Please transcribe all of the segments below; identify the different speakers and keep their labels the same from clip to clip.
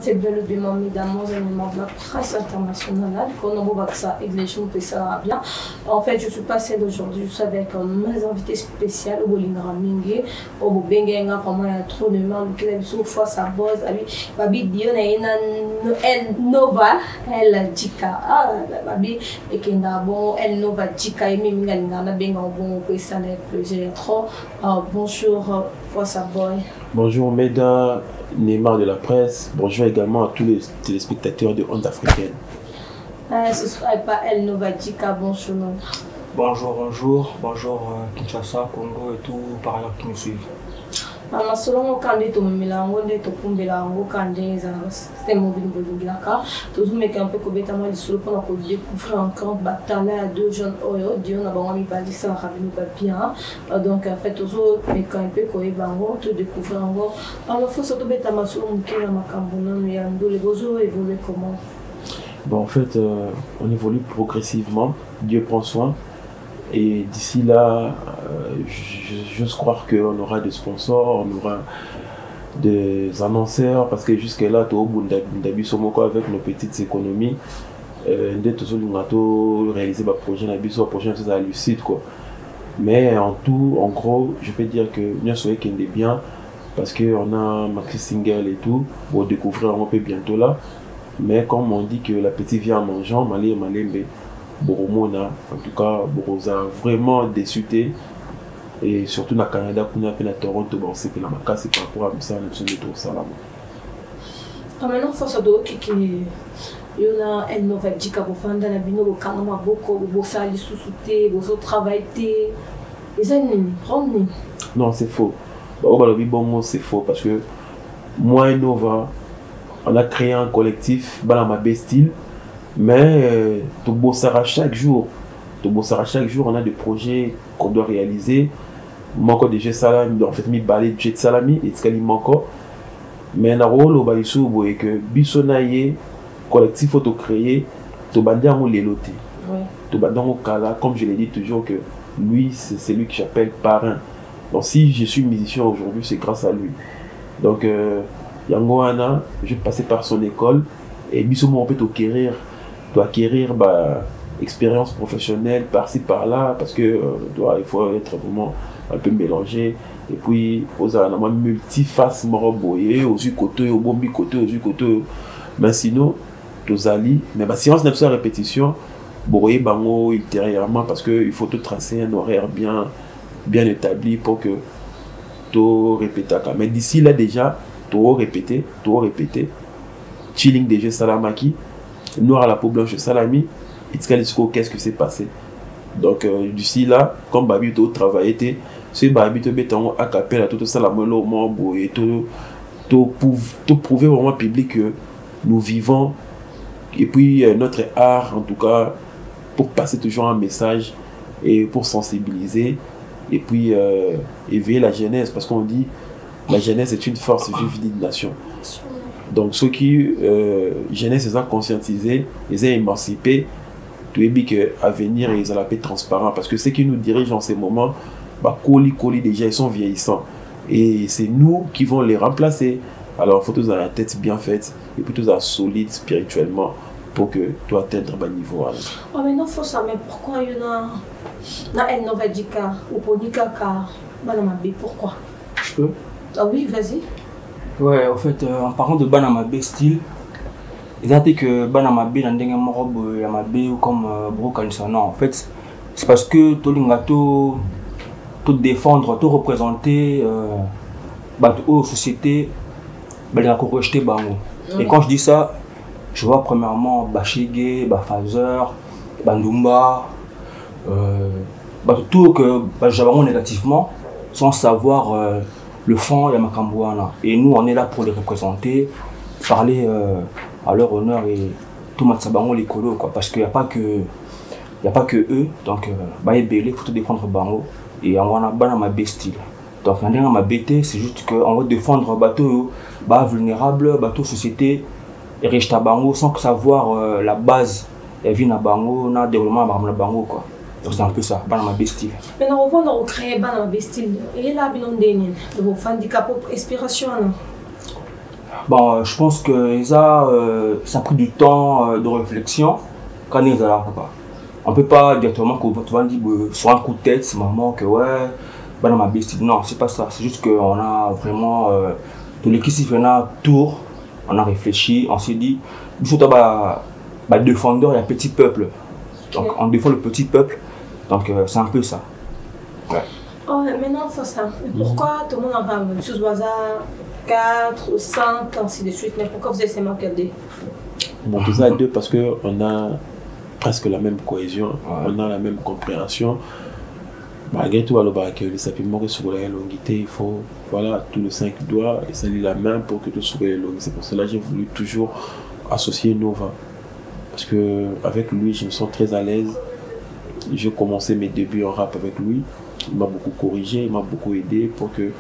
Speaker 1: C'est bel et bien, mesdames, de la presse internationale, qu'on a ça église, ça bien. En fait, je ne suis pas celle d'aujourd'hui, je suis avec mes invités spéciaux, au Bolingara Mingue, au Bengenga, vraiment, il y a trop de monde qui aiment sur fois sa bosse, Babi Dion et El Nova, El Jika, Babi, et Kenda bon, El Nova Jika, et Miminga, Benga, bon, ça n'est plus trop. Bonjour, fois sa boy.
Speaker 2: Bonjour, Meda. Neymar de la presse, bonjour également à tous les téléspectateurs de Onde Africaine.
Speaker 1: Ce ne sera pas El Novadika, bonjour.
Speaker 3: Bonjour Kinshasa, Congo et tout par ailleurs qui me suivent.
Speaker 1: Selon quand tu Milango, tu Kumbelango, quand tu es mobile de Bilaka, tu as un peu comme étant mal sur le point de découvrir encore bataille à deux jeunes Oyo, Dieu n'a pas mis pas dit ça, Rabino Papia. Donc en fait, tu as un peu comme Bango, tu découvres encore. Alors il faut surtout mettre à ma sur le qui est ma cambona, mais les beaux évoluent comment?
Speaker 2: Bon, en fait, on évolue progressivement, Dieu prend soin. Et d'ici là, j'ose croire qu'on aura des sponsors, on aura des annonceurs, parce que jusque-là, tout au bout avec nos petites économies, on a réalisé le projet, c'est à lucide, quoi. Mais en tout, en gros, je peux dire que nous sommes bien, parce qu'on a Maxi Single et tout, pour découvrir un peu bientôt là. Mais comme on dit que la petite vient en mangeant, malé, Boromona, en tout cas, Borosa vraiment déçu. Et surtout dans le Canada, qu'on a fait à Toronto, c'est que la maca, c'est par rapport à ça, nous sommes tous ça là.
Speaker 1: Maintenant, face à d'autres qui il y a un nouvel dika pour faire dans la bino, au Canada, beaucoup, au sali sous-souté, au travail, les ennemis, prendre.
Speaker 2: Non, c'est faux. Bon, c'est faux parce que moi et Nova, on a créé un collectif, Banama Bestil. Mais tu bosses chaque jour. On a des projets qu'on doit réaliser. Manque de jet salami, en fait, mi balai jet salami et ce manque. Mais na rôle au baïsou boye que bisonaye collectif auto créé, tu bandia mon léloté. Tu bandia mon kala, comme je l'ai dit toujours que lui c'est lui que j'appelle parrain. Donc si je suis musicien aujourd'hui, c'est grâce à lui. Donc Yangoana, je passais par son école et bisomo on peut acquérir expérience professionnelle par-ci par-là parce que il faut être vraiment un peu mélangé et puis aux animaux multifaces moroboyé aux yeux côté au bombi côté aux yeux côté mais sinon tous alliés mais si on se fait répétition boyer bango ultérieurement parce que il faut tout tracer un horaire bien établi pour que tout répéter mais d'ici là déjà tout répéter chilling déjà salamaki noir à la peau blanche salami qu'est-ce que c'est passé donc d'ici là comme Babi tout travaillé c'est Babi tout béton à capella tout ça la molo et tout prouver vraiment public que nous vivons et puis notre art en tout cas pour passer toujours un message et pour sensibiliser et puis éveiller la jeunesse parce qu'on dit la jeunesse est une force vive d'une nation. Donc ceux qui jeunesse ils ont conscientisé, ils ont émancipé, tout est bien qu'à venir ils ont la paix transparent parce que ceux qui nous dirigent en ces moments, colis déjà ils sont vieillissants et c'est nous qui vont les remplacer. Alors il faut tous avoir la tête bien faite et puis tous avoir solide spirituellement pour que tu atteignes un niveau.
Speaker 1: Oh mais non faut ça mais pourquoi il y en a un Novadika ou Ponikaka pourquoi?
Speaker 3: Je peux?
Speaker 1: Ah oui vas-y.
Speaker 3: Ouais, en fait, en parlant de Banama B style, ils ont dit que Banama B n'a pas robe Yamabe ou comme Brokanisa. Non, en fait, c'est parce que tout défendre, tout représenter aux sociétés, il a rejeté Bango. Et quand je dis ça, je vois premièrement Bachigé, Bafazer, Bandumba, tout que j'avais négativement, sans savoir. Le fond, il y a Makambouana. Et nous, on est là pour les représenter, parler à leur honneur et tout le monde les colos, quoi. Parce qu'il n'y a pas que eux. Donc, il faut défendre Bango. Et on a ma bestie. Donc, on a ma BT, c'est juste qu'on va défendre bateau vulnérable, bateau société, et riche à Bango sans savoir la base. Et vient à Bango, on a développement à Bango, quoi. Donc c'est un peu ça, Banama Bestil.
Speaker 1: Maintenant, on va créer Banama Bestil. Et là, il y a des handicap inspiration.
Speaker 3: Bon, je pense que ça a pris du temps de réflexion quand ils là. On peut pas directement que tu vas dire sur un coup de tête, c'est maman que ouais, bah dans ma bestie. Non, c'est pas ça. C'est juste qu'on a vraiment de l'équipe qui fait un tour, on a réfléchi, on s'est dit, surtout bah défendeur, il y a petit peuple. Donc on défend le petit peuple. Donc c'est un peu ça. Ouais.
Speaker 1: Oh, maintenant, il faut ça. Pourquoi tout le monde en parle? Sous Bazar, 4 ou 5, ainsi de suite. Mais pourquoi vous êtes seulement que 2?
Speaker 2: Bon, tout ça 2 parce qu'on a presque la même cohésion, on a la même compréhension. Malgré tout, alors, le sapiment sur la longuité, il faut, voilà, tous les 5 doigts et salir la main pour que tout soit long. C'est pour cela que j'ai voulu toujours associer Nova. Parce que avec lui, je me sens très à l'aise. J'ai commencé mes débuts en rap avec lui. Il m'a beaucoup corrigé, il m'a beaucoup aidé pour que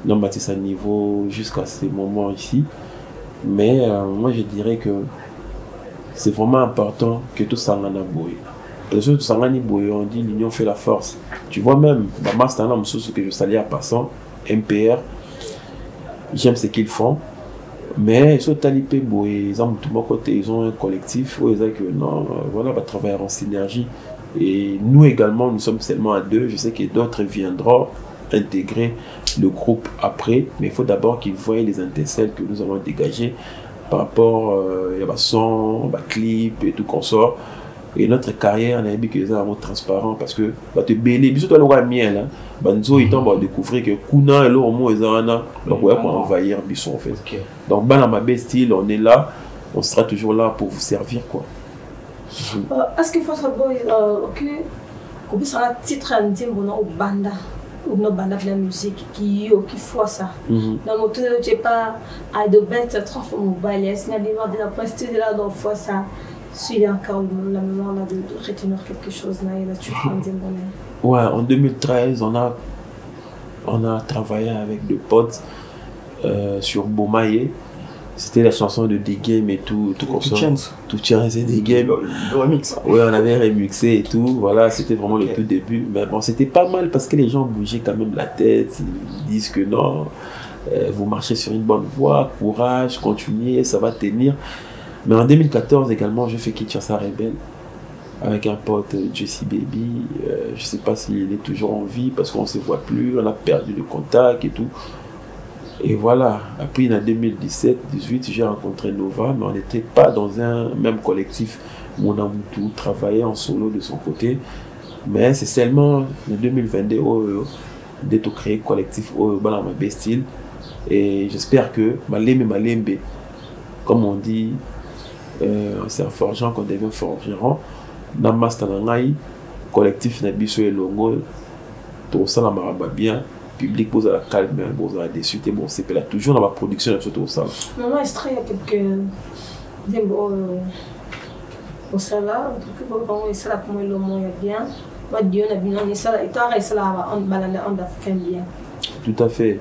Speaker 2: l'on bâtisse un niveau jusqu'à ces moments ici. Mais moi, je dirais que c'est vraiment important que tout ça en a boy. Parce que tout ça en a boy, on dit l'union fait la force. Tu vois même, dans ma stand ce que je salue à passant, MPR, j'aime ce qu'ils font. Mais sur Talipé boy, ils ont tout mon côté, ils ont un collectif où ils disent que non, voilà, va travailler en synergie. Et nous également, nous sommes seulement à 2. Je sais que d'autres viendront intégrer le groupe après, mais il faut d'abord qu'ils voient les intercelles que nous avons dégagées par rapport à son, clip et tout qu'on sort. Et notre carrière, on a vu que les gens sont transparents parce que te bêler, bisous toi le miel, nous on va découvrir que Kuna et l'autre mot ils ont donc on va envahir Bisson en fait. Okay. Donc dans ma belle style, on est là, on sera toujours là pour vous servir quoi.
Speaker 1: Est-ce qu'il faut savoir que vous puissiez un titre en disant au banda ou nos bandas de la musique qui fait ça. Dans mon tour, j'ai pas à de bêtes trop mobile. Est-ce qu'il y a des gens de la presse de là dans fois ça? S'il y a encore la mémoire de retenir quelque chose là, et là tu prends des bonheurs.
Speaker 2: Ouais, en 2013, on a travaillé avec des potes sur Bomaye. C'était la chanson de The Game et tout comme ça. Tout chance et The Game.
Speaker 3: Le remix.
Speaker 2: Ouais, on avait remixé et tout. Voilà, c'était vraiment le tout début. Mais bon, c'était pas mal parce que les gens bougeaient quand même la tête. Ils disent que non, vous marchez sur une bonne voie, courage, continuez, ça va tenir. Mais en 2014 également, je fais Kinshasa Rebelle avec un pote, Jesse Baby. Je sais pas s'il est toujours en vie parce qu'on se voit plus, on a perdu le contact et tout. Et voilà, après en 2017-18, j'ai rencontré Nova, mais on n'était pas dans un même collectif. Mon Amoutou travaillait en solo de son côté. Mais c'est seulement en 2022 d'être créé collectif dans ma style. Et j'espère que Malembe, comme on dit, c'est un forgeron qu'on devient forgeron. Dans ma style, collectif Nabiso et Longo, tout ça la bien. Public pose à la calme, pose à la déçue, bon, c'est là toujours dans ma production surtout ça.
Speaker 1: Maman extrait il y a quelques au salaire, en tout cas bon, et ça là pour moi le mot est bien. Moi Dieu n'a bien on ça et toi et ça là on balade on africain bien.
Speaker 2: Tout à fait.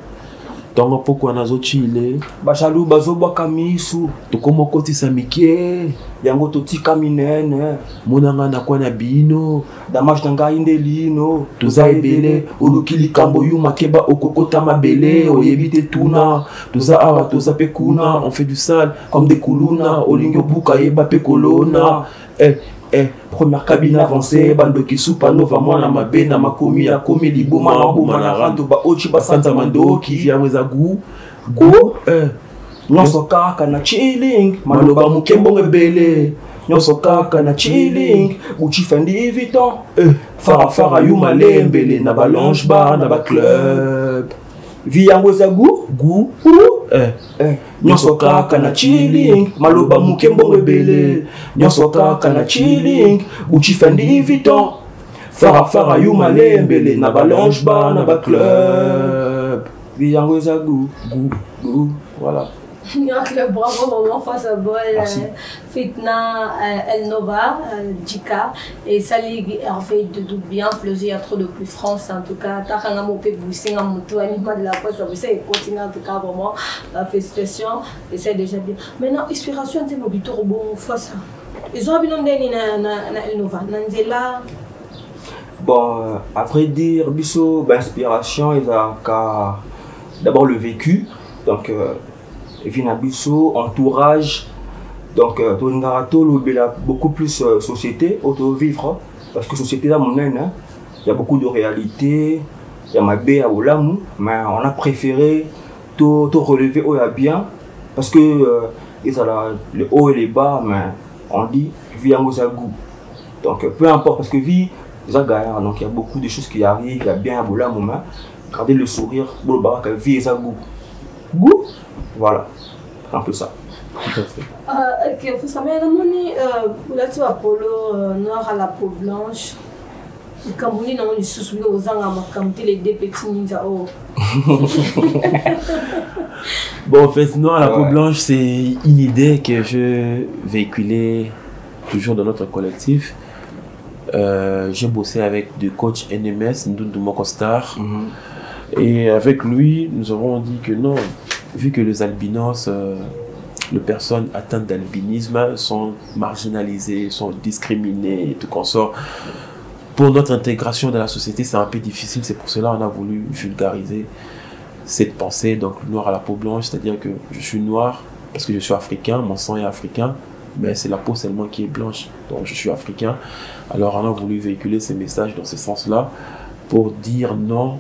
Speaker 2: Donc pourquoi nazo chile
Speaker 3: bashalu bazoba kamisu
Speaker 2: to komo koti samike
Speaker 3: yango totika minene
Speaker 2: monanga na kwa na bino
Speaker 3: damage nanga indelino
Speaker 2: tuza ebele olukili kambo yuma keba okokota mabele oyebite tuna tuza awa tuza pe kuna on fait du sale comme des kuluna olingyo buka yeba pe kolona première cabine avancée bando kisupa nova mwana mabe na makomi ya komi liboma na boma na rando ba ochi ba santa mando ki via weza gu
Speaker 3: nyonso kaka na chilling
Speaker 2: maloba mukembo ngebele
Speaker 3: nyonso kaka na chilling uchi fendi viton
Speaker 2: fara yuma lembele na ba lounge bar na ba club
Speaker 3: via weza gu
Speaker 2: nyonso kaka na chilling maloba mukembo ngebele nyonso kaka na chilling uchi fendi viton fara yuma lembele na ba lounge bar na ba club
Speaker 3: via weza gu
Speaker 2: voilà.
Speaker 1: Bravo maman face à boy Fitna El Nova Jika et ça ligue en fait de bien plaisir à trop de plus France en tout cas t'as un mot peut vous signer un mot animal de la presse vous savez continuer en tout cas vraiment félicitations et c'est déjà bien maintenant inspiration c'est mon bureau bon fois ça ils ont bien donné na El Nova Nanzela
Speaker 3: bon à vrai dire biso inspiration il a d'abord le vécu donc Vinabiso, entourage. Donc, Tongarato, il y a beaucoup plus société, auto-vivre. Parce que société là, il y a beaucoup de réalité. Il y a ma bé à Olamu, mais on a préféré tout relever au bien. Parce que il y a les hauts et les bas, mais on dit vie en goût. Donc, peu importe, parce que vie, donc il y a beaucoup de choses qui arrivent, il y a bien à Olamu, mais gardez le sourire, vie et ça goût. Goût, voilà, un peu ça.
Speaker 1: Ok, vous savez, là, tu vas Polo, Noir à la peau blanche. Quand vous dites non, les sous-souliers aux angles, comme les deux petits ninjas.
Speaker 2: Bon, en fait, Noir à la peau blanche, c'est une idée que je véhiculais toujours dans notre collectif. J'ai bossé avec deux coachs NMS, Ndundu Mokostar. Et avec lui, nous avons dit que non, vu que les albinos, les personnes atteintes d'albinisme sont marginalisées, sont discriminées et tout consort. Pour notre intégration dans la société, c'est un peu difficile. C'est pour cela qu'on a voulu vulgariser cette pensée. Donc, noir à la peau blanche, c'est-à-dire que je suis noir parce que je suis africain, mon sang est africain, mais c'est la peau seulement qui est blanche. Donc, je suis africain. Alors, on a voulu véhiculer ces messages dans ce sens-là pour dire non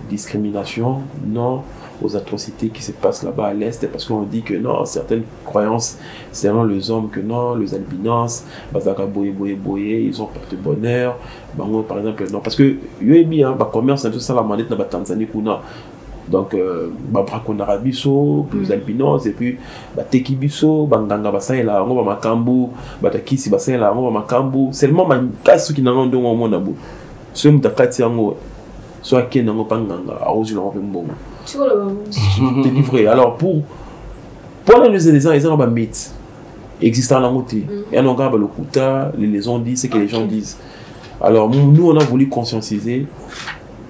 Speaker 2: discrimination, non aux atrocités qui se passent là-bas à l'Est, parce qu'on dit que non, certaines croyances, selon les hommes, que non, les albinos, ils ont porté bonheur, par exemple, non, parce que Yoebi, commerce, c'est tout ça la manette dans la Tanzanie, donc, braconara biso, les albinos, et puis, teki biso, banganga basaila, on va makambu, batakisi basaila, on va makambu, seulement, qui n'a pas de monde, ce mutakati yango, soit qui n'a pas nganga, arrosi l'envoi bon. Délivré. Alors pour analyser les gens, ils ont un mythe existant dans l'autre. Et on regarde le kuta, les gens disent ce que les gens disent. Alors nous on a voulu conscientiser,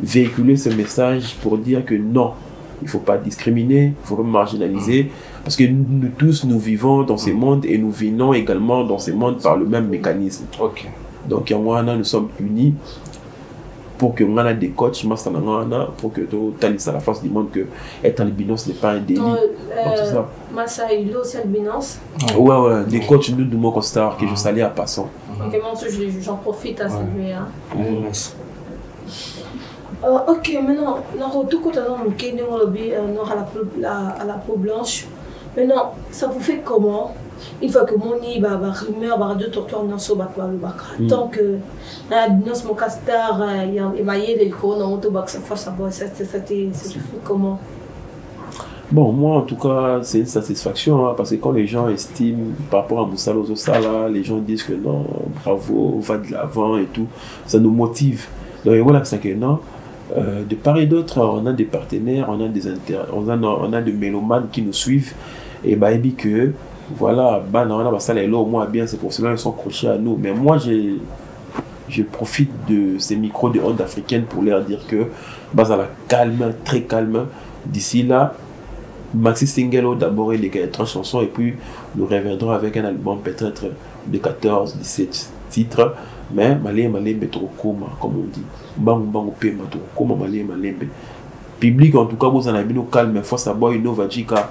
Speaker 2: véhiculer ce message pour dire que non, il ne faut pas discriminer, il ne faut pas marginaliser, parce que nous tous nous vivons dans ces mondes et nous vivons également dans ces mondes par le même mécanisme. Donc nous sommes unis. Pour que on a des coachs, pour que tu à la face du monde que être albinos n'est pas un délit.
Speaker 1: Massa il aussi albinos.
Speaker 2: Ouais, des coachs de mon constat que je salue à passant.
Speaker 1: Ok, moi j'en profite à saluer. Ok, maintenant, tout côté à la peau blanche. Maintenant, ça vous fait comment? Une fois que mon nid va rumeur va de torture dans ce bac le tant que dans mon castar il y a émaillé les cours dans mon bac ça force à boire c'était comment?
Speaker 2: Bon, moi en tout cas c'est une satisfaction parce que quand les gens estiment par rapport à Moussa Lozosala, les gens disent que non, bravo, on va de l'avant et tout, ça nous motive. Donc voilà, c'est que non. De part et d'autre, on a des partenaires, on a des mélomanes qui nous suivent et bah que voilà, au moins bien, c'est pour cela qu'ils sont crochés à nous. Mais moi, je profite de ces micros de ondes africaines pour leur dire que la calme, très calme. D'ici là, Maxi Singelo d'abord il y a 30 chansons et puis nous reviendrons avec un album peut-être de 14, 17 titres. Mais malembe trop comme on dit. Bango pema trop comme malembe. Public en tout cas, vous en avez nous calme, mais force à boire une novajika.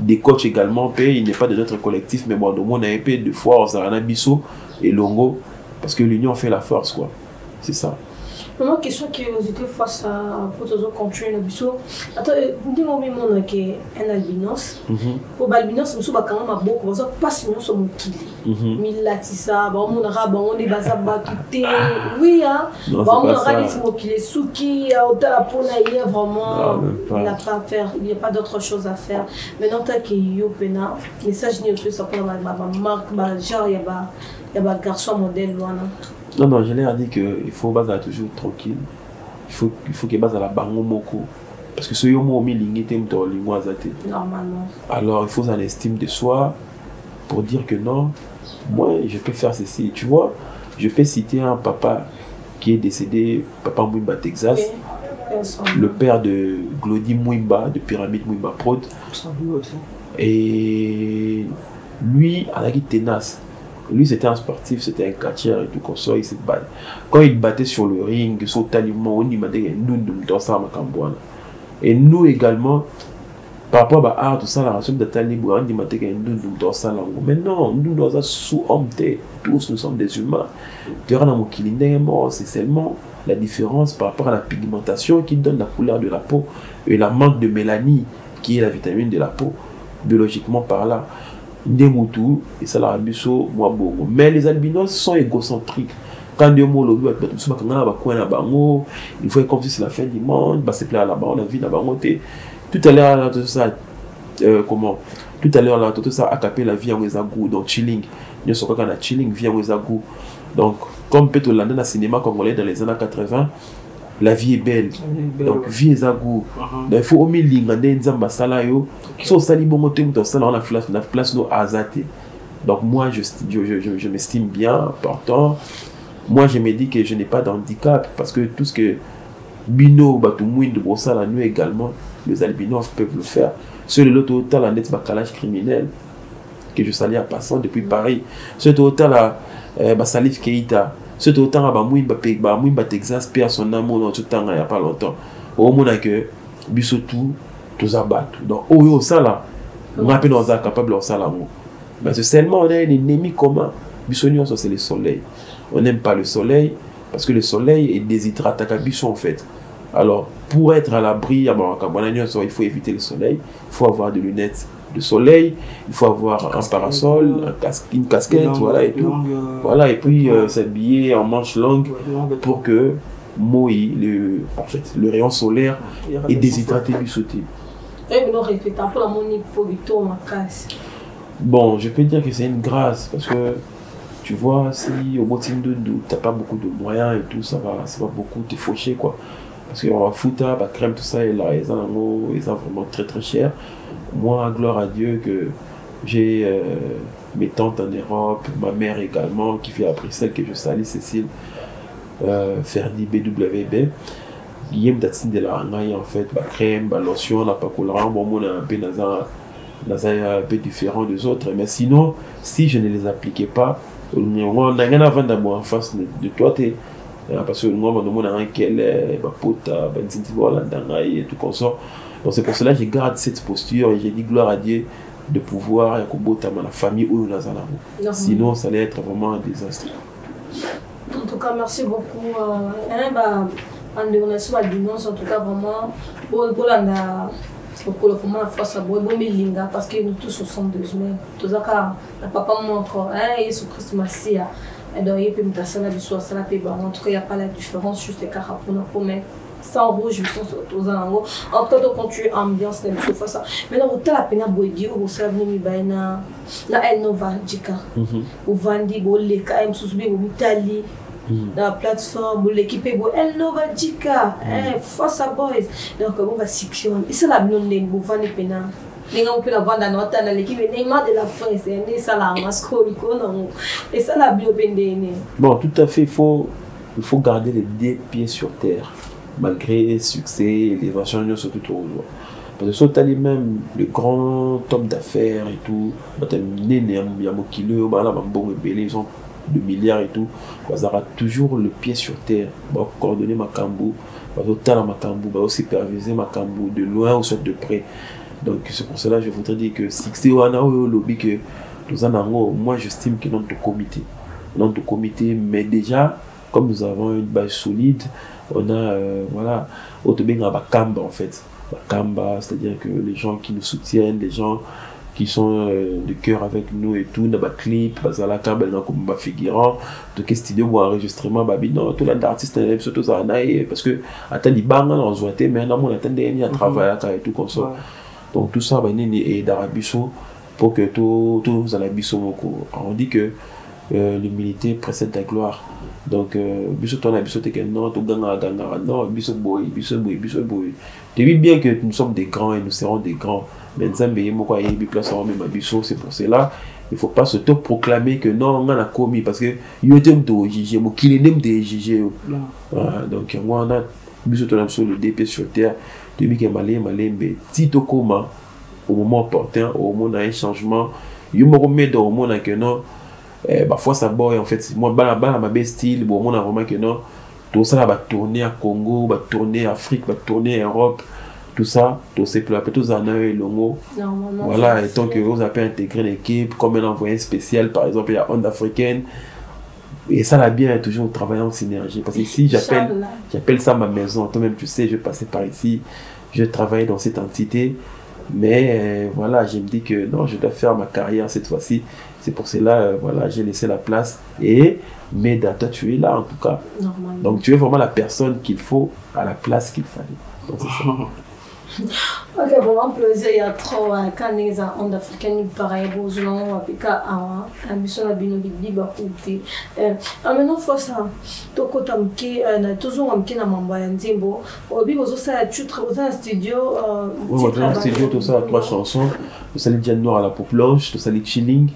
Speaker 2: Des coachs également, il n'est pas de notre collectif, mais bon, on a un peu de fois aux Aranabiso et Longo, parce que l'union fait la force, quoi. C'est ça.
Speaker 1: Une question qui est face à Potozo contre le biso. Attends, vous dites moi même que un albinos. Pour albinos, nous sommes quand même beaucoup parce que pas sinon sommes kili. Milatisa, bon on aura bon on est basa bakuté. Oui hein. Bon on aura des mots qui les souki au talapona il y a vraiment il n'a pas à faire, il n'y a pas d'autre chose à faire. Maintenant tant que yo pena, message ni aussi ça pour ma marque genre il y a ba garçon modèle loin.
Speaker 2: Non, je leur ai dit qu'il faut baser toujours tranquille. Il faut que base à la bango moko. Parce que ce yomo mi lingité m'to lingwa zate.
Speaker 1: Normalement.
Speaker 2: Alors il faut une estime de soi pour dire que non, moi je peux faire ceci. Tu vois, je peux citer un papa qui est décédé, Papa Mwimba Texas, le père de Glody Mwimba, de Pyramide Mwimba Prod. Et lui, à la guide tenace. Lui, c'était un sportif, c'était un catcheur et tout comme ça. Il se battait. Quand il battait sur le ring, on y m'a dit nous dans ça, et nous également, par rapport à art tout ça la ration d'atali bo andi mateka ndundu dans ça là mais non nous dans sous homme tous nous sommes des humains tu as na mokili ndenge mort c'est seulement la différence par rapport à la pigmentation qui donne la couleur de la peau et la manque de mélanine qui est la vitamine de la peau biologiquement par là ndemutu et ça la biso moi bongo mais les albinos sont égocentriques quand Dieu m'a dit il faut comme si c'est la fin du monde c'est plein là-bas on a vu là-bas tout à l'heure là tout ça comment tout à l'heure là tout ça a capé la vie en Wezagu donc chilling nous sommes quand on a chilling vie en Wezagu donc comme peut-être dans le cinéma congolais dans les années 80 la vie est belle donc vie Wezagu donc il faut au milieu ngande nzamba sala yo so sali bongo te muto sala on a place no azate donc moi je m'estime bien important. Moi, je me dis que je n'ai pas d'handicap parce que tout ce que Bino, Batoumouine, de Brossala, nous également, les albinos peuvent le faire. Sur l'autre hôtel, la net bacalage criminel que je salue en passant depuis Paris. Sur l'autre hôtel, Salif Keïta. Sur l'autre hôtel, Bamouine, Texas, perd son amour dans tout le temps, il n'y a pas longtemps. Au moment que Bissotou, tous abattus. Donc, oh, ça là, on rappelle qu'on est capable de faire ça. Parce que seulement on a un ennemi commun. Bissonion, c'est le soleil. On n'aime pas le soleil parce que le soleil est déshydraté en fait. Alors, pour être à l'abri, il faut éviter le soleil. Il faut avoir des lunettes de soleil. Il faut avoir un parasol, une casquette, voilà et tout. Voilà, et puis s'habiller en manche longue pour que le rayon solaire est déshydraté du sauté. Bon, je peux dire que c'est une grâce parce que tu vois, si au bout de tu n'as pas beaucoup de moyens et tout, ça va beaucoup te faucher quoi. Parce qu'on va foutre, la crème, tout ça, et là, ils sont vraiment très très cher. Moi, gloire à Dieu que j'ai mes tantes en Europe, ma mère également, qui fait à Bruxelles, que je salue, Cécile Ferdi BWB. Guillaume Datsin de la Rangaï, en fait, la crème, la lotion, la pacoulera, bon, on a un peu différent des autres. Mais sinon, si je ne les appliquais pas, on a rien à vendre en face de toi, parce que nous avons un quel et tout comme ça. Donc c'est pour cela que je garde cette posture et j'ai dit gloire à Dieu de pouvoir la famille où nous avons. Sinon, ça allait être vraiment un désastre.
Speaker 1: En tout cas, merci beaucoup. En tout cas, vraiment, pour le moment, parce que nous tous sommes des humains. Tout ça, papa, moi encore, Jésus Christ, merci. Et donc, il peut me passer la vie sur ça. En tout cas, il n'y a pas la différence, juste les carats pour mettre ça en rouge, je sens aux alentours. En tout cas, quand tu es ambiance, c'est une ça. Maintenant, vous avez la peine à boire, vous savez, la elle nova dika. Vous vendez, vous les cas, vous souscrivez, vous Italie. La plateforme, l'équipe est elle nova dika. Force à boys. Donc, on va section. Et c'est la blonde, vous vendez pena. Les gens peuvent la vendre dans l'équipe, mais Neymar de la France, c'est ça la masque, et ça la blonde.
Speaker 2: Bon, tout à fait, il faut garder les deux pieds sur terre. Malgré le succès et l'élévation surtout au jour. Parce que soit même le grand top d'affaires et tout, ils ont 2 milliards et tout, ils auront toujours le pied sur terre. Ils vont coordonner Makambu, ils vont superviser Makambu de loin ou soit de près. Donc c'est pour cela que je voudrais dire que succès ou lobby que nous avons, moi j'estime que notre comité, mais déjà comme nous avons une base solide, on a voilà, Otobeng à Bakamba en fait. Bakamba, c'est-à-dire que les gens qui nous soutiennent, les gens qui sont de cœur avec nous et tout, on a des clips, Bazalaka, comme figurant, donc qu'est-ce que tu dis, enregistrement, non, tout l'artiste, surtout ça, parce que attends, les banques, on se voit, mais on attend à travailler et tout comme ça. Donc tout ça, et d'Arabiso pour que tout Arabiso, on dit que l'humilité précède la gloire. Donc, biso ton biso te non, to ganga non, biso boy. Tu dis bien que nous sommes des grands et nous serons des grands. Mais Nzambe moko yebi place en même biso, c'est pour cela il faut pas se proclamer que non on a commis parce que yo te mto juger mo qu'il est de juger. Donc moi on a biso ton biso le DP sur terre, tu dis que malembe tito koma au moment opportun, au moment d'un changement, yo mo remettre au moment que non parfois ça boy en fait moi ma best style bon on a vraiment que non tout ça va tourner à Congo va tourner Afrique va tourner Europe tout ça, tout c'est plus tous en un et le mot. Voilà, et tant que vous avez intégré l'équipe, comme un envoyé spécial, par exemple, il y a Onde Africaine. Et ça l'a bien toujours travailler en synergie. Parce que ici, j'appelle ça ma maison. Toi-même, tu sais, je passais par ici, je travaillais dans cette entité. Mais voilà, je me dis que non, je dois faire ma carrière cette fois-ci. C'est pour cela, voilà, j'ai laissé la place. Et Meda, toi, tu es là en tout cas.
Speaker 1: Normalement.
Speaker 2: Donc, tu es vraiment la personne qu'il faut à la place qu'il fallait. Donc, c'est ça.
Speaker 1: Ok, vraiment plaisir, il y a trop quand les Onde Africaine pareil besoin apika a mission la bino bibi ba kuti maintenant faut ça to kota mki na toujours mki na mambo ya nzimbo obi bozo ça tu travailles dans un studio
Speaker 2: dans un studio tout ça 3 chansons tout ça les Diane Noire à la peau blanche tout ça les chilling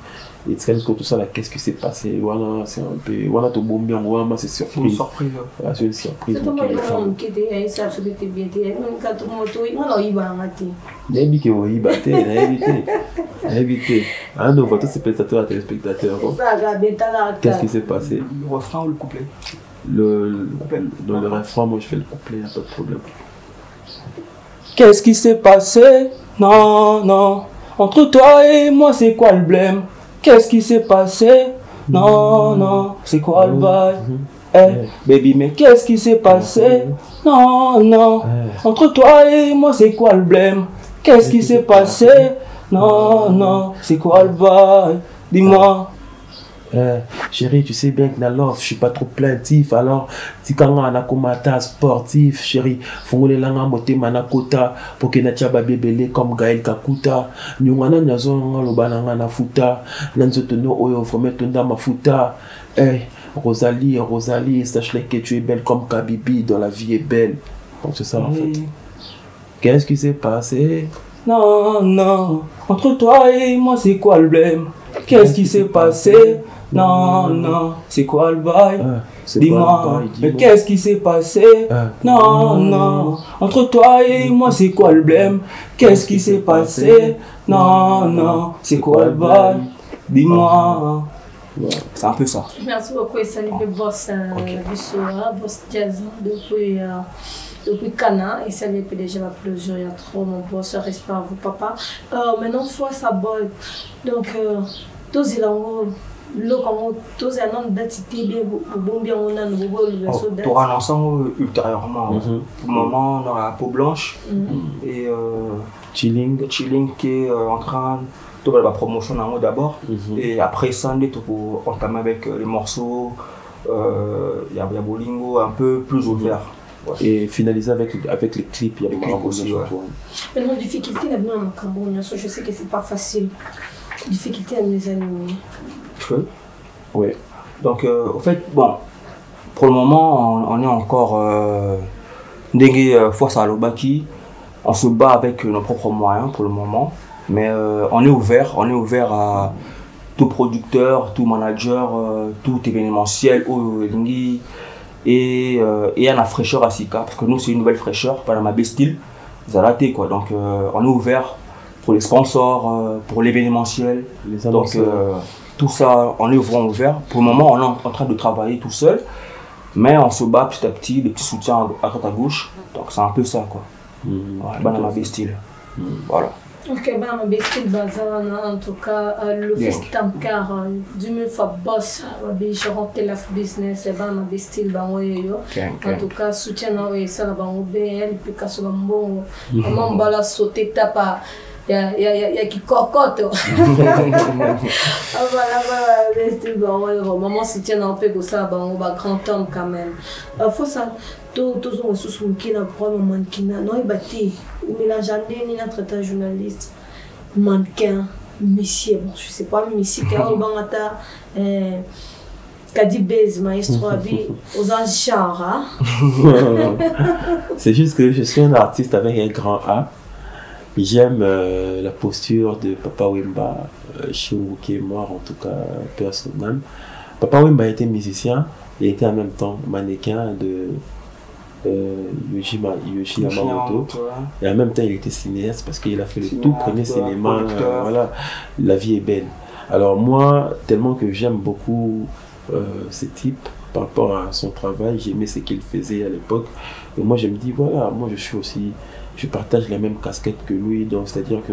Speaker 2: et tout ça là qu'est-ce qui s'est passé voilà c'est un peu voilà tout bon bien voilà c'est surprise voilà, c'est une surprise
Speaker 1: c'est tout le monde qui était ça se était bien même quand tout le monde non il va rater
Speaker 2: n'habite que oui batté n'habite un de votre spectateur à téléspectateur qu'est-ce qui s'est passé
Speaker 3: le refrain ou le couplet
Speaker 2: dans le refrain moi je fais le couplet pas de problème.
Speaker 3: Qu'est-ce qui s'est passé? Non entre toi et moi c'est quoi le blême? Qu'est-ce qui s'est passé? Non, c'est quoi le bail? Baby, mais qu'est-ce qui s'est passé? Non, entre toi et moi, c'est quoi le blême? Qu'est-ce qui s'est passé? Non, c'est quoi le bail? Dis-moi.
Speaker 2: Chérie, tu sais bien que dans l'offre, je suis pas trop plaintif. Alors, si quand on a comme sportif, chérie, faut que l'on monte manakota pour que n'atia bébé comme Gaël Kakuta. Nous on a nazo le banana na futa, nanzotono oyo faut tunda mafuta. Rosalie, sache que tu es belle comme Kabibi, dans la vie est belle. Donc c'est ça en fait. Qu'est-ce qui s'est passé?
Speaker 3: Non, entre toi et moi, c'est quoi le blême? Qu'est-ce qui s'est passé? Non, c'est quoi le bail? Dis-moi, mais qu'est-ce qui s'est passé? Non, entre toi et moi, c'est quoi le blême? Qu'est-ce qui s'est passé? Non, c'est quoi le bail? Dis-moi. C'est un peu ça.
Speaker 1: Merci beaucoup et salut le boss boss jazz depuis Cana et salut PDG va plusieurs il y a trop mon boss respect à vous papa maintenant fois ça boy donc tous ils ont le comment tous ils ont d'identité bien on a nouveau le verso
Speaker 3: d'être pour un ensemble ultérieurement pour le moment on aura la peau blanche et chilling qui est en train de la promotion d'abord et après ça on est pour entamer avec les morceaux il y a Bolingo un peu plus ouvert.
Speaker 2: Et finaliser avec les clips, il y a les clips aussi.
Speaker 1: Maintenant, difficulté là-dedans en Cameroun, je sais que c'est pas facile. Difficulté à les animer.
Speaker 2: Oui.
Speaker 3: Donc, au fait, bon, pour le moment, on est encore face à l'Obaki. On se bat avec nos propres moyens pour le moment, mais on est ouvert à tout producteur, tout manager, tout événementiel, et à la fraîcheur à Sika, parce que nous c'est une nouvelle fraîcheur, par ma style, Zalaté quoi. Donc on est ouvert pour les sponsors, pour l'événementiel. Donc tout ça, on est vraiment ouvert. Pour le moment, on est en train de travailler tout seul, mais on se bat petit à petit, des petits soutiens à droite à gauche. Donc c'est un peu ça quoi. Dans ma style. Voilà.
Speaker 1: Ok, ben ma bestie bazar en tout cas le fils Tamkar du mieux fa boss je rentre la business et ben ma bestie ben ouais en tout cas soutien et ça là ben bien puis qu'à ce bon maman bala sauter tapa il y a qui cocotte voilà bestie ben ouais maman soutien un peu pour ça ben on va grand homme quand même faut ça tous on se souvient qu'il a vraiment mannequin non il battait mélange ni notre journaliste mannequin monsieur bon je sais pas monsieur car bangata Kadi Bez maestro abi aux genre
Speaker 2: c'est juste que je suis un artiste avec un grand A. J'aime la posture de Papa Wemba qui est mort en tout cas personnellement. Papa Wemba était musicien et était en même temps mannequin de Yoshi Yamamoto et en même temps il était cinéaste parce qu'il a fait le tout premier cinéma voilà, La vie est belle. Alors moi tellement que j'aime beaucoup ce type par rapport à son travail, j'aimais ce qu'il faisait à l'époque et moi je me dis voilà, moi je suis aussi je partage la même casquette que lui, donc c'est-à-dire que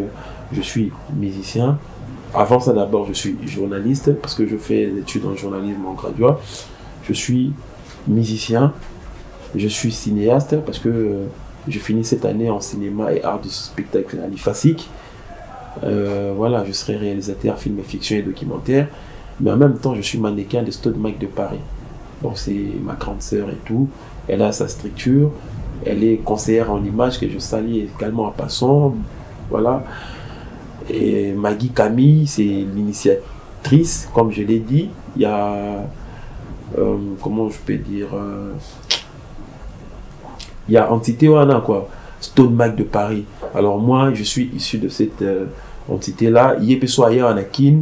Speaker 2: je suis musicien. Avant ça, d'abord, je suis journaliste parce que je fais des études en journalisme en graduat. Je suis musicien, je suis cinéaste parce que je finis cette année en cinéma et art du spectacle à l'IFASIC. Voilà, je serai réalisateur, film, fiction et documentaire. Mais en même temps, je suis mannequin de Stone Mike de Paris. Donc c'est ma grande sœur et tout. Elle a sa structure. Elle est conseillère en images que je salue également en passant. Voilà. Et Maggie Camille, c'est l'initiatrice, comme je l'ai dit. Il y a, comment je peux dire, il y a entité Wana, quoi, Stone Mac de Paris. Alors moi, je suis issu de cette entité-là. Il y a soit ailleurs en Akin,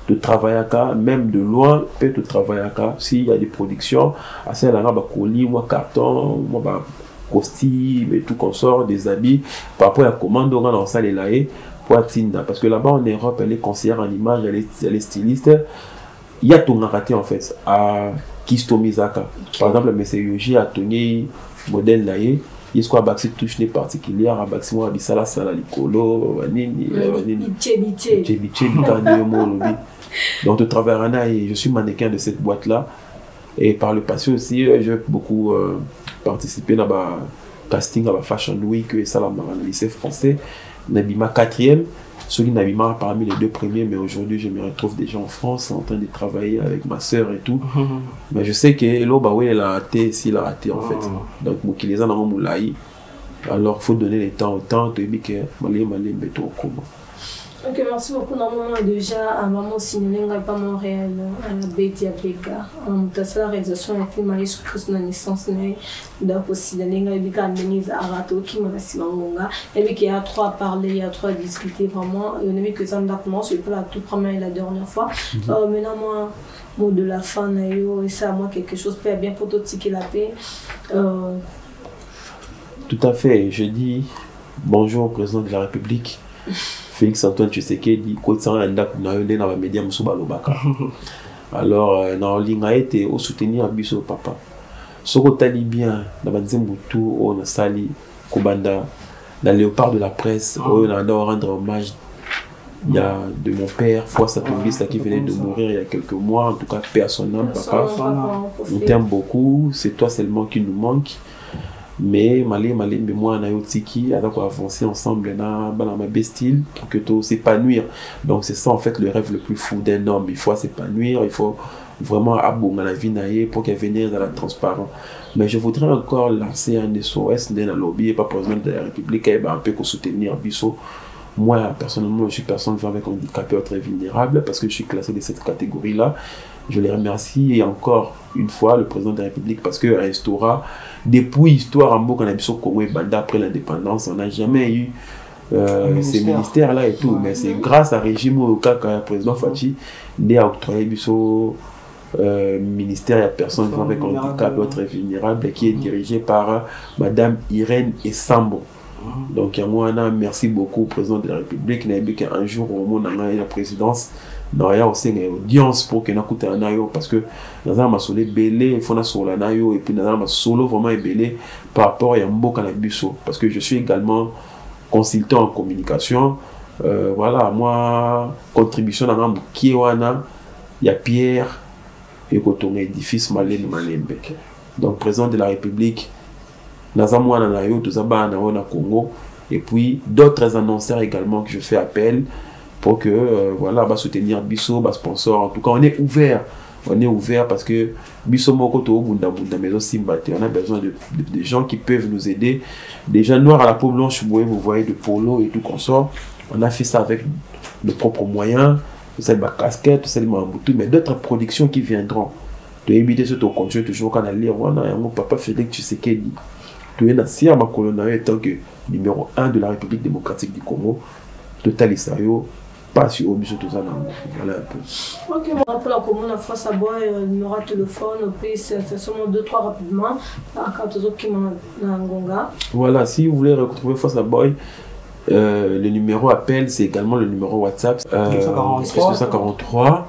Speaker 2: de travailler à même de loin, peut de travailler à s'il y a des productions, à celle là, colis, moi carton, moi costume et tout qu'on sort, des habits, par rapport à la commande, on a dans ça les laïcs. Parce que là-bas en Europe, elle est conseillère en image, elle est styliste. Il y a ton raté en fait à Kisto Mizaka. Par exemple, M. Yoji a tenu modèle là. Il y a quoi une touche particulière, à moi bisala sala likolo, donc de travers je suis mannequin de cette boîte là. Et par le passé aussi, j'ai beaucoup participé dans le casting à la Fashion Week et ça, dans le lycée français. Nabima 4e, celui Nabima parmi les 2 premiers, mais aujourd'hui je me retrouve déjà en France en train de travailler avec ma soeur et tout. Mais je sais que l'Oba, elle a raté, s'il a raté en fait. Donc, il les a dans mon moulaï. Alors, il faut donner le temps au temps, tu dis que malé, mettons au commun.
Speaker 1: Ok, merci beaucoup. Normalement, déjà, à maman signé, pas Montréal, à la Béti à Péka. On a la réalisation d'un film à Jésus-Christ, la naissance, donc aussi, il y a des Denise Arato qui m'a dit et puis qu'il y a 3 à parler, il y a 3 à discuter vraiment. Il y a que ça m'a commencé, c'est la toute première et la dernière fois. Maintenant, moi, mot de la fin, et ça, moi, quelque chose peut bien pour tout ce qui la paix.
Speaker 2: Tout à fait. Je dis bonjour au président de la République. Félix Antoine Tshisekedi dit na média musubalobaka. Alors na linga été au soutenir biso papa. Soko tali bien na banzembutu o na sali kobanda na léopard de la presse on a rendre hommage il y a de mon père Foi Satungisa qui venait de mourir il y a quelques mois, en tout cas paix à son âme papa. On t'aime beaucoup, c'est toi seulement qui nous manque. Mais malé mais moi na yotiki alors qu'on avancer ensemble na ma bestile pour que tout s'épanouir. Donc c'est ça en fait le rêve le plus fou d'un homme. Il faut s'épanouir, il faut vraiment abonner la vie naïe pour qu'elle vienne dans la transparence. Mais je voudrais encore lancer un SOS dans le lobby et pas président de la République et un peu qu'on soutenir Bissot. Moi personnellement je suis personne avec un handicap très vulnérable parce que je suis classé de cette catégorie là. Je les remercie et encore une fois le président de la République parce que restaura depuis l'histoire en Boka Congo et Banda après l'indépendance, on n'a jamais eu ces ministères là et tout, mais c'est grâce à régime au cas quand le président Fachi a octroyé Bisso ministère à personnes avec un handicap très vulnérable qui est dirigé par Madame Irène Essambo. Donc moi merci beaucoup au président de la République. Un jour au monde on a eu la présidence. Non, il y a aussi une audience pour que nous écoutons parce que nous avons un belé, il faut nous sur la nayo et puis nous avons un solo vraiment belé par rapport à Mboka na Bisso parce que je suis également consultant en communication. Voilà, moi contribution dans qui wana il y a Pierre et Coton édifice Malène Malembe. Donc président de la République, nous avons un nayo tout ça na Congo et puis d'autres annonceurs également que je fais appel pour que voilà va soutenir Bisso, va sponsor. En tout cas on est ouvert parce que Bisso Mokoto Bunda mais aussi on a besoin de gens qui peuvent nous aider, des gens noirs à la peau blanche, vous voyez de polo et tout consort. On a fait ça avec nos propres moyens, c'est ma casquette, c'est ma boutou, mais d'autres productions qui viendront. De éviter ce qu'on continue toujours quand on a lire mon papa Félix Tshisekedi. Tu es nassir ma colonne étant que numéro 1 de la République démocratique du Congo. Total Isayo. Pas sur Obiso tout ça. Voilà un peu.
Speaker 1: Ok, on rappelle la commune à France à boire, numéro de téléphone, puis c'est seulement 2-3 rapidement. Quand les autres qui m'ont Ngonga.
Speaker 2: Voilà, si vous voulez retrouver Face à Boy, le numéro appel, c'est également le numéro WhatsApp. 243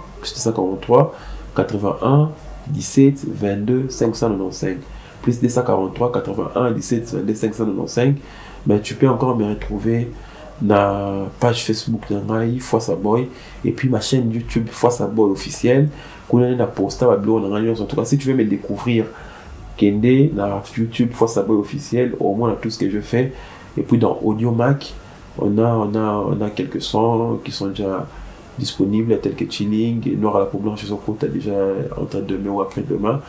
Speaker 2: 81 17 22 595. Plus 243 81 17 22 595. mais tu peux encore me retrouver na page Facebook nangai Fossa Boy et puis ma chaîne YouTube Fossa Boy officielle qu'on a posté à blog en tout cas si tu veux me découvrir Kende na YouTube Fossa Boy officiel au moins tout ce que je fais et puis dans Audio Mac on a quelques sons qui sont déjà disponibles tels que Chilling et Noir à la peau blanche sur côté déjà en train de demain ou après-demain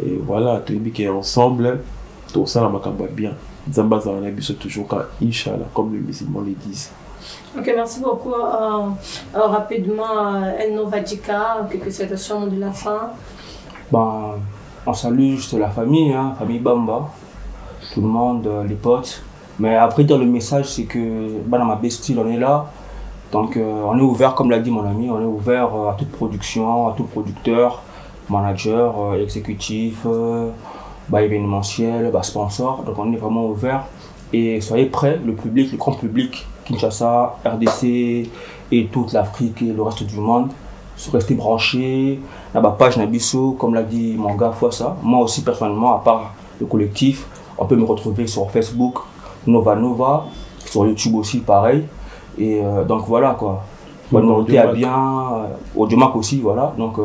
Speaker 2: et voilà tout est bien ensemble tout ça la makamba bien Zamba Zanabiso toujours quand Inch'Allah comme les musulmans le disent.
Speaker 1: Ok, merci beaucoup. Rapidement, El Novadika, quelques salutations de la fin.
Speaker 3: Ben, on salue juste la famille, hein, famille Bamba, tout le monde, les potes. Mais après, dire le message, c'est que dans ma bestie, on est là. Donc, on est ouvert, comme l'a dit mon ami, on est ouvert à toute production, à tout producteur, manager, exécutif, événementiel, sponsor. Donc, on est vraiment ouvert. Et soyez prêts, le public, le grand public, Kinshasa, RDC et toute l'Afrique et le reste du monde, restez branchés. Dans ma page Nabiso, comme l'a dit mon gars Fossa, moi aussi personnellement, à part le collectif, on peut me retrouver sur Facebook, Nova Nova, sur YouTube aussi pareil. Et donc voilà quoi. Bonne volonté à bien, Audiomac aussi, voilà. Donc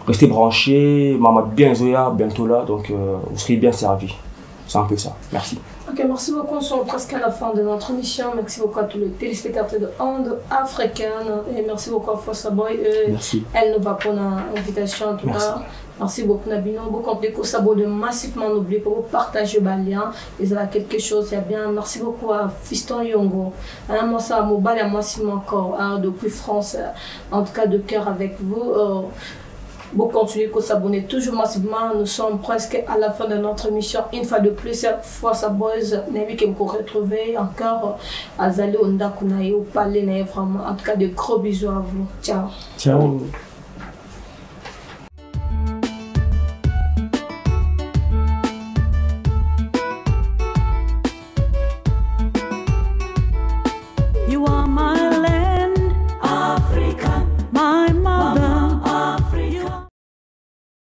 Speaker 3: restez branchés, Maman bien Zoya, bientôt là, donc vous serez bien servis. C'est un peu ça. Merci.
Speaker 1: Ok, merci beaucoup. On se retrouve presque à la fin de notre émission. Merci beaucoup à tous les téléspectateurs de Onde Africaine. Et merci beaucoup à Fossa Boy.
Speaker 2: Merci.
Speaker 1: Elle nous va prendre l'invitation en tout cas. Merci beaucoup Nabino. Beaucoup de Fossa Boy de massivement oublié pour vous partager le lien. Ils ont quelque chose, il y a bien. Merci beaucoup à Fiston Yongo. Moi, ça a mobile et massivement encore depuis France. En tout cas, de cœur avec vous. Vous continuez à s'abonner toujours massivement. Nous sommes presque à la fin de notre émission. Une fois de plus, Fossa Boys, Nemi qui me retrouver encore à Zali Onda Kunaï au palais. Vraiment, en tout cas, de gros bisous à vous. Ciao.
Speaker 2: Ciao.